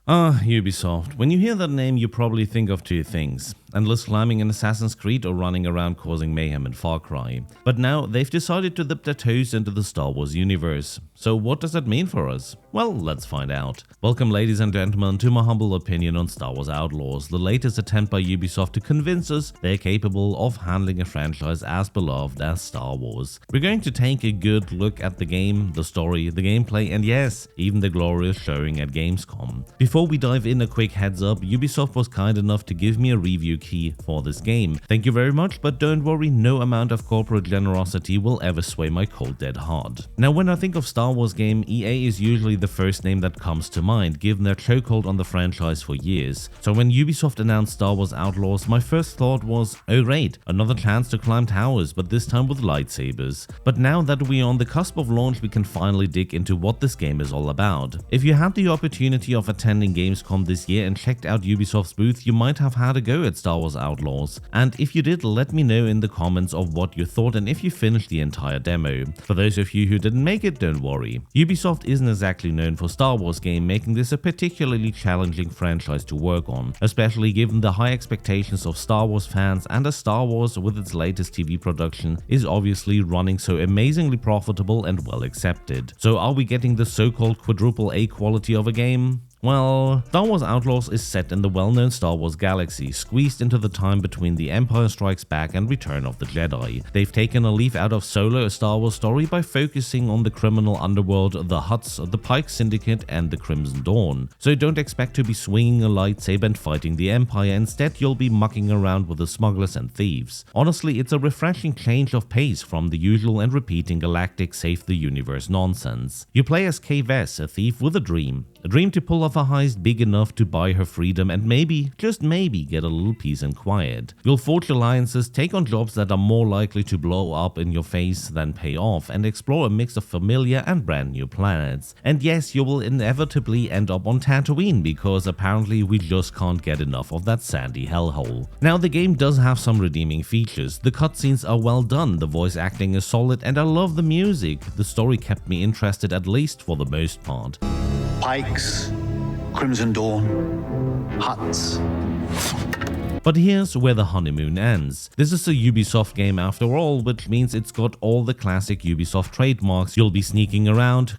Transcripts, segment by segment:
Ubisoft. When you hear that name, you probably think of two things: endless climbing in Assassin's Creed or running around causing mayhem in Far Cry. But now they've decided to dip their toes into the Star Wars universe. So what does that mean for us? Well, let's find out. Welcome, ladies and gentlemen, to my humble opinion on Star Wars Outlaws, the latest attempt by Ubisoft to convince us they're capable of handling a franchise as beloved as Star Wars. We're going to take a good look at the game, the story, the gameplay, and yes, even the glorious showing at Gamescom. Before we dive in, a quick heads up: Ubisoft was kind enough to give me a review key for this game. Thank you very much, but don't worry, no amount of corporate generosity will ever sway my cold dead heart. Now, when I think of Star Wars game, EA is usually the first name that comes to mind, given their chokehold on the franchise for years. So when Ubisoft announced Star Wars Outlaws, my first thought was, oh great, another chance to climb towers, but this time with lightsabers. But now that we are on the cusp of launch, we can finally dig into what this game is all about. If you had the opportunity of attending Gamescom this year and checked out Ubisoft's booth, you might have had a go at Star Wars Outlaws. And if you did, let me know in the comments of what you thought and if you finished the entire demo. For those of you who didn't make it, don't worry. Ubisoft isn't exactly known for Star Wars game, making this a particularly challenging franchise to work on, especially given the high expectations of Star Wars fans, and as Star Wars with its latest TV production is obviously running so amazingly profitable and well accepted. So are we getting the so-called quadruple A quality of a game? Well, Star Wars Outlaws is set in the well-known Star Wars galaxy, squeezed into the time between The Empire Strikes Back and Return of the Jedi. They've taken a leaf out of Solo, a Star Wars story, by focusing on the criminal underworld, the Hutts, the Pike Syndicate, and the Crimson Dawn. So don't expect to be swinging a lightsaber and fighting the Empire, instead you'll be mucking around with the smugglers and thieves. Honestly, it's a refreshing change of pace from the usual and repeating galactic save-the-universe nonsense. You play as Kay Vess, a thief with a dream to pull off a heist big enough to buy her freedom and maybe, just maybe, get a little peace and quiet. You'll forge alliances, take on jobs that are more likely to blow up in your face than pay off, and explore a mix of familiar and brand new planets. And yes, you will inevitably end up on Tatooine, because apparently we just can't get enough of that sandy hellhole. Now, the game does have some redeeming features. The cutscenes are well done, the voice acting is solid, and I love the music. The story kept me interested, at least for the most part. Pikes, Crimson Dawn, Hutts. But here's where the honeymoon ends. This is a Ubisoft game after all, which means it's got all the classic Ubisoft trademarks. You'll be sneaking around,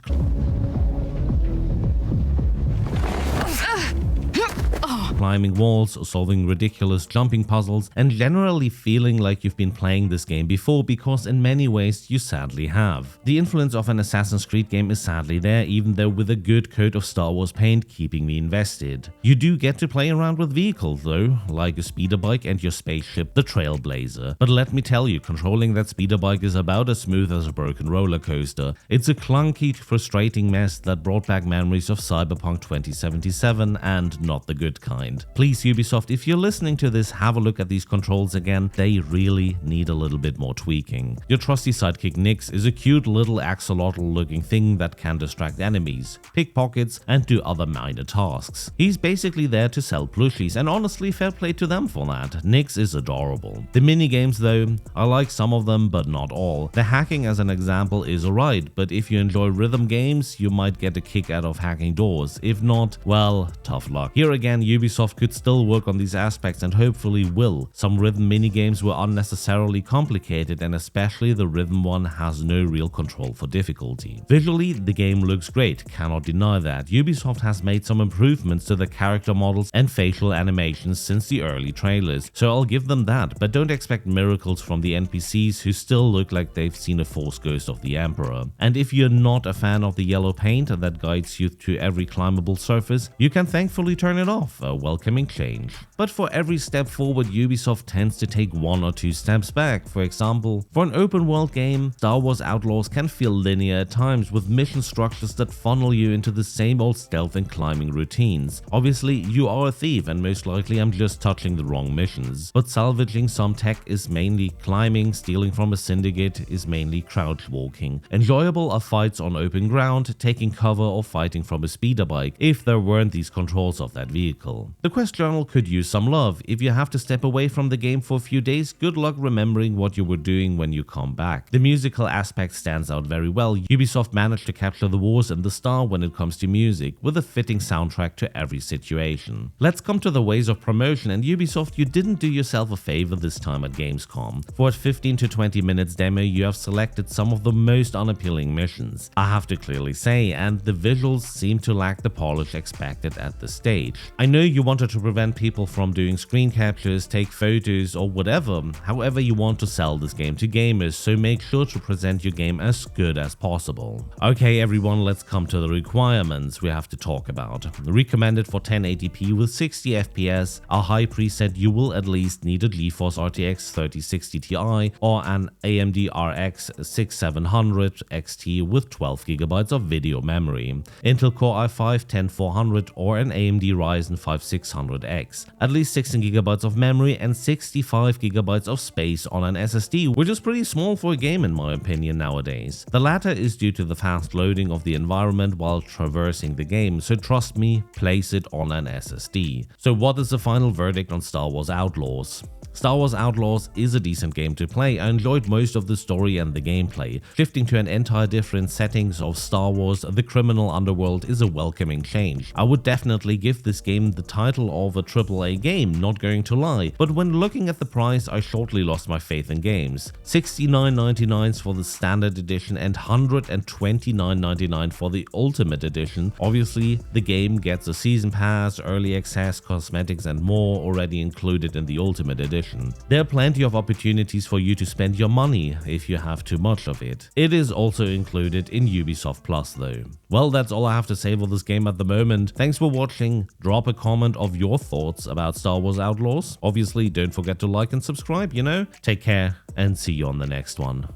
climbing walls, solving ridiculous jumping puzzles, and generally feeling like you've been playing this game before, because in many ways you sadly have. The influence of an Assassin's Creed game is sadly there, even though with a good coat of Star Wars paint keeping me invested. You do get to play around with vehicles though, like a speeder bike and your spaceship, the Trailblazer. But let me tell you, controlling that speeder bike is about as smooth as a broken roller coaster. It's a clunky, frustrating mess that brought back memories of Cyberpunk 2077, and not the good kind. Please, Ubisoft, if you're listening to this, have a look at these controls again. They really need a little bit more tweaking. Your trusty sidekick Nix is a cute little axolotl looking thing that can distract enemies, pick pockets, and do other minor tasks. He's basically there to sell plushies, and honestly, fair play to them for that. Nix is adorable. The minigames though, I like some of them but not all. The hacking as an example is alright, but if you enjoy rhythm games, you might get a kick out of hacking doors. If not, well, tough luck. Here again, Ubisoft could still work on these aspects and hopefully will. Some rhythm minigames were unnecessarily complicated, and especially the rhythm one has no real control for difficulty. Visually, the game looks great, cannot deny that. Ubisoft has made some improvements to the character models and facial animations since the early trailers, so I'll give them that, but don't expect miracles from the NPCs, who still look like they've seen a Force ghost of the Emperor. And if you're not a fan of the yellow paint that guides you to every climbable surface, you can thankfully turn it off. Welcoming change. But for every step forward, Ubisoft tends to take one or two steps back. For example, for an open world game, Star Wars Outlaws can feel linear at times, with mission structures that funnel you into the same old stealth and climbing routines. Obviously, you are a thief, and most likely I'm just touching the wrong missions. But salvaging some tech is mainly climbing, stealing from a syndicate is mainly crouch walking. Enjoyable are fights on open ground, taking cover, or fighting from a speeder bike, if there weren't these controls of that vehicle. The quest journal could use some love. If you have to step away from the game for a few days, good luck remembering what you were doing when you come back. The musical aspect stands out very well. Ubisoft managed to capture the wars and the star when it comes to music, with a fitting soundtrack to every situation. Let's come to the ways of promotion, and Ubisoft, you didn't do yourself a favor this time at Gamescom. For a 15 to 20 minutes demo, you have selected some of the most unappealing missions, I have to clearly say, and the visuals seem to lack the polish expected at this stage. I know you wanted to prevent people from doing screen captures, take photos or whatever, however you want to sell this game to gamers, so make sure to present your game as good as possible. Okay everyone, let's come to the requirements we have to talk about. Recommended for 1080p with 60 FPS, a high preset, you will at least need a GeForce RTX 3060 Ti or an AMD RX 6700 XT with 12GB of video memory, Intel Core i5 10400 or an AMD Ryzen 5 600X, at least 16GB of memory and 65GB of space on an SSD, which is pretty small for a game in my opinion nowadays. The latter is due to the fast loading of the environment while traversing the game, so trust me, place it on an SSD. So what is the final verdict on Star Wars Outlaws? Star Wars Outlaws is a decent game to play. I enjoyed most of the story and the gameplay. Shifting to an entire different settings of Star Wars, the criminal underworld is a welcoming change. I would definitely give this game the title of a AAA game, not going to lie, but when looking at the price, I shortly lost my faith in games. $69.99 for the standard edition and $129.99 for the ultimate edition. Obviously, the game gets a season pass, early access, cosmetics and more already included in the ultimate edition. There are plenty of opportunities for you to spend your money if you have too much of it. It is also included in Ubisoft Plus though. Well, that's all I have to say for this game at the moment. Thanks for watching. Drop a comment of your thoughts about Star Wars Outlaws. Obviously, don't forget to like and subscribe, you know. Take care and see you on the next one.